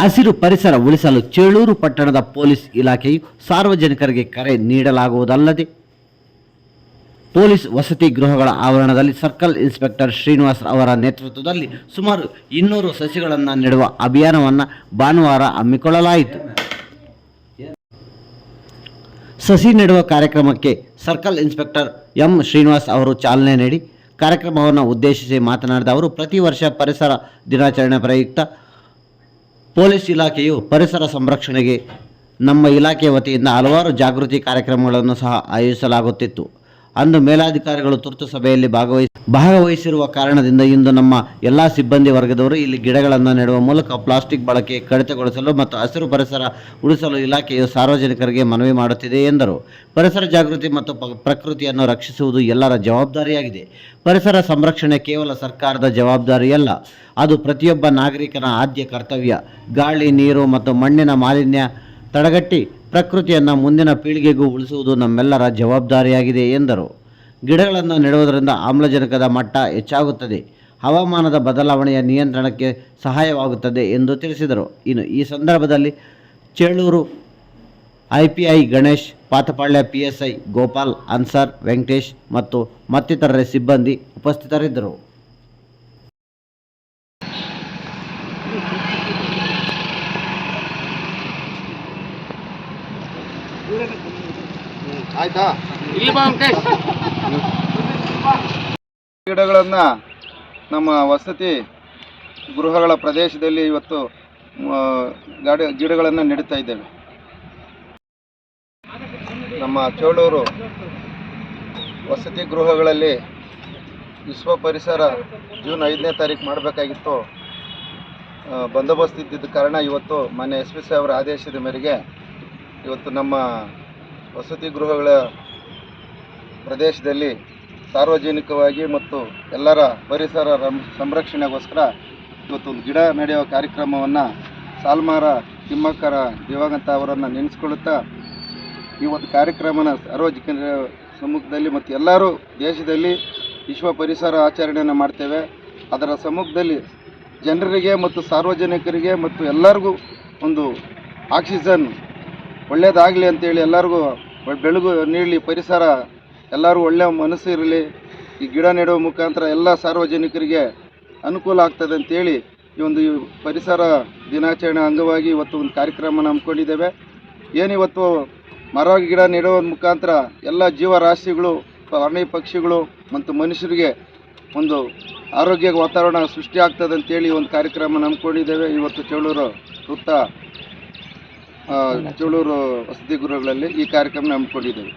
ಹಸಿರು ಪರಿಸರ ಉಳಿಸಲು ಚೇಳೂರು ಪಟ್ಟಣದ ಪೊಲೀಸ್ ಇಲಾಖೆಯು ಸಾರ್ವಜನಿಕರಿಗೆ ಕರೆ ನೀಡಲಾಗುವುದಲ್ಲದೆ ಪೊಲೀಸ್ ವಸತಿ ಗೃಹಗಳ ಆವರಣದಲ್ಲಿ ಸರ್ಕಲ್ ಇನ್ಸ್ಪೆಕ್ಟರ್ ಶ್ರೀನಿವಾಸ್ ಅವರ ನೇತೃತ್ವದಲ್ಲಿ ಸುಮಾರು 200 ಸಸಿಗಳನ್ನು ನೆಡುವ ಅಭಿಯಾನವನ್ನು ಭಾನುವಾರ ಹಮ್ಮಿಕೊಳ್ಳಲಾಯಿತು. ಸಸಿ ನೆಡುವ ಕಾರ್ಯಕ್ರಮಕ್ಕೆ ಸರ್ಕಲ್ ಇನ್ಸ್ಪೆಕ್ಟರ್ ಎಂ ಶ್ರೀನಿವಾಸ್ ಅವರು ಚಾಲನೆ ನೀಡಿ ಕಾರ್ಯಕ್ರಮವನ್ನು ಉದ್ದೇಶಿಸಿ ಮಾತನಾಡಿದ ಅವರು, ಪ್ರತಿ ವರ್ಷ ಪರಿಸರ ದಿನಾಚರಣೆ ಪ್ರಯುಕ್ತ ಪೊಲೀಸ್ ಇಲಾಖೆಯು ಪರಿಸರ ಸಂರಕ್ಷಣೆಗೆ ನಮ್ಮ ಇಲಾಖೆಯ ವತಿಯಿಂದ ಹಲವಾರು ಜಾಗೃತಿ ಕಾರ್ಯಕ್ರಮಗಳನ್ನು ಸಹ ಆಯೋಜಿಸಲಾಗುತ್ತಿತ್ತು. ಅಂದು ಮೇಲಾಧಿಕಾರಿಗಳು ತುರ್ತು ಸಭೆಯಲ್ಲಿ ಭಾಗವಹಿಸಿರುವ ಕಾರಣದಿಂದ ಇಂದು ನಮ್ಮ ಎಲ್ಲ ಸಿಬ್ಬಂದಿ ವರ್ಗದವರು ಇಲ್ಲಿ ಗಿಡಗಳನ್ನು ನೆಡುವ ಮೂಲಕ ಪ್ಲಾಸ್ಟಿಕ್ ಬಳಕೆ ಕಡಿತಗೊಳಿಸಲು ಮತ್ತು ಹಸಿರು ಪರಿಸರ ಉಳಿಸಲು ಇಲಾಖೆಯು ಸಾರ್ವಜನಿಕರಿಗೆ ಮನವಿ ಮಾಡುತ್ತಿದೆ ಎಂದರು. ಪರಿಸರ ಜಾಗೃತಿ ಮತ್ತು ಪ್ರಕೃತಿಯನ್ನು ರಕ್ಷಿಸುವುದು ಎಲ್ಲರ ಜವಾಬ್ದಾರಿಯಾಗಿದೆ. ಪರಿಸರ ಸಂರಕ್ಷಣೆ ಕೇವಲ ಸರ್ಕಾರದ ಜವಾಬ್ದಾರಿಯಲ್ಲ, ಅದು ಪ್ರತಿಯೊಬ್ಬ ನಾಗರಿಕನ ಆದ್ಯ ಕರ್ತವ್ಯ. ಗಾಳಿ, ನೀರು ಮತ್ತು ಮಣ್ಣಿನ ಮಾಲಿನ್ಯ ತಡೆಗಟ್ಟಿ ಪ್ರಕೃತಿಯನ್ನು ಮುಂದಿನ ಪೀಳಿಗೆಗೂ ಉಳಿಸುವುದು ನಮ್ಮೆಲ್ಲರ ಜವಾಬ್ದಾರಿಯಾಗಿದೆ ಎಂದರು. ಗಿಡಗಳನ್ನು ನೆಡುವುದರಿಂದ ಆಮ್ಲಜನಕದ ಮಟ್ಟ ಹೆಚ್ಚಾಗುತ್ತದೆ, ಹವಾಮಾನದ ಬದಲಾವಣೆಯ ನಿಯಂತ್ರಣಕ್ಕೆ ಸಹಾಯವಾಗುತ್ತದೆ ಎಂದು ತಿಳಿಸಿದರು. ಇನ್ನು ಈ ಸಂದರ್ಭದಲ್ಲಿ ಚೇಳೂರು IPI ಗಣೇಶ್, ಪಾತಪಾಳ್ಯ PSI ಗೋಪಾಲ್, ಅನ್ಸರ್, ವೆಂಕಟೇಶ್ ಮತ್ತು ಮತ್ತಿತರ ಸಿಬ್ಬಂದಿ ಉಪಸ್ಥಿತರಿದ್ದರು. ಗಿಡಗಳನ್ನು ನಮ್ಮ ವಸತಿ ಗೃಹಗಳ ಪ್ರದೇಶದಲ್ಲಿ ಇವತ್ತು ಗಿಡಗಳನ್ನು ನೆಡುತ್ತಾ ಇದ್ದೇವೆ. ನಮ್ಮ ಚೇಳೂರು ವಸತಿ ಗೃಹಗಳಲ್ಲಿ ವಿಶ್ವ ಪರಿಸರ ಜೂನ್ 5ನೇ ತಾರೀಕು ಮಾಡಬೇಕಾಗಿತ್ತು. ಬಂದೋಬಸ್ತ್ ಇದ್ದಿದ್ದ ಕಾರಣ ಇವತ್ತು ಮಾನ್ಯ SP ಅವರ ಆದೇಶದ ಮೇರೆಗೆ ಇವತ್ತು ನಮ್ಮ ವಸತಿ ಗೃಹಗಳ ಪ್ರದೇಶದಲ್ಲಿ ಸಾರ್ವಜನಿಕವಾಗಿ ಮತ್ತು ಎಲ್ಲರ ಪರಿಸರ ಸಂರಕ್ಷಣೆಗೋಸ್ಕರ ಇವತ್ತೊಂದು ಗಿಡ ನೆಡೆಯುವ ಕಾರ್ಯಕ್ರಮವನ್ನು ಸಾಲ್ಮಾರ ತಿಮ್ಮಕ್ಕರ ದಿವಂಗತ ಅವರನ್ನು ನೆನೆಸ್ಕೊಳ್ಳುತ್ತಾ ಈ ಒಂದು ಕಾರ್ಯಕ್ರಮನ ಸಾರ್ವಜನಿಕರ ಸಮ್ಮುಖದಲ್ಲಿ ಮತ್ತು ಎಲ್ಲರೂ ದೇಶದಲ್ಲಿ ವಿಶ್ವ ಪರಿಸರ ಆಚರಣೆಯನ್ನು ಮಾಡ್ತೇವೆ. ಅದರ ಸಮ್ಮುಖದಲ್ಲಿ ಜನರಿಗೆ ಮತ್ತು ಸಾರ್ವಜನಿಕರಿಗೆ ಮತ್ತು ಎಲ್ಲರಿಗೂ ಒಂದು ಆಕ್ಸಿಜನ್ ಒಳ್ಳೆಯದಾಗಲಿ ಅಂತೇಳಿ ಎಲ್ಲರಿಗೂ ಬೆಳಗು ನೀಡಲಿ, ಪರಿಸರ ಎಲ್ಲರೂ ಒಳ್ಳೆಯ ಮನಸ್ಸು ಇರಲಿ, ಈ ಗಿಡ ನೆಡುವ ಮುಖಾಂತರ ಎಲ್ಲ ಸಾರ್ವಜನಿಕರಿಗೆ ಅನುಕೂಲ ಆಗ್ತದೆ ಅಂತೇಳಿ ಈ ಒಂದು ಪರಿಸರ ದಿನಾಚರಣೆ ಅಂಗವಾಗಿ ಇವತ್ತು ಒಂದು ಕಾರ್ಯಕ್ರಮನ ಹಮ್ಮಿಕೊಂಡಿದ್ದೇವೆ. ಏನಿವತ್ತು ಮರ ಗಿಡ ನೆಡುವ ಮುಖಾಂತರ ಎಲ್ಲ ಜೀವರಾಶಿಗಳು, ಪ್ರಾಣಿ ಪಕ್ಷಿಗಳು ಮತ್ತು ಮನುಷ್ಯರಿಗೆ ಒಂದು ಆರೋಗ್ಯ ವಾತಾವರಣ ಸೃಷ್ಟಿ ಆಗ್ತದೆ ಅಂತೇಳಿ ಒಂದು ಕಾರ್ಯಕ್ರಮ ಹಮ್ಮಿಕೊಂಡಿದ್ದೇವೆ. ಇವತ್ತು ಚೇಳೂರು ವೃತ್ತ ಚೇಳೂರು ವಸತಿ ಗೃಹಗಳಲ್ಲಿ ಈ ಕಾರ್ಯಕ್ರಮ ಹಮ್ಮಿಕೊಂಡಿದ್ದೇವೆ.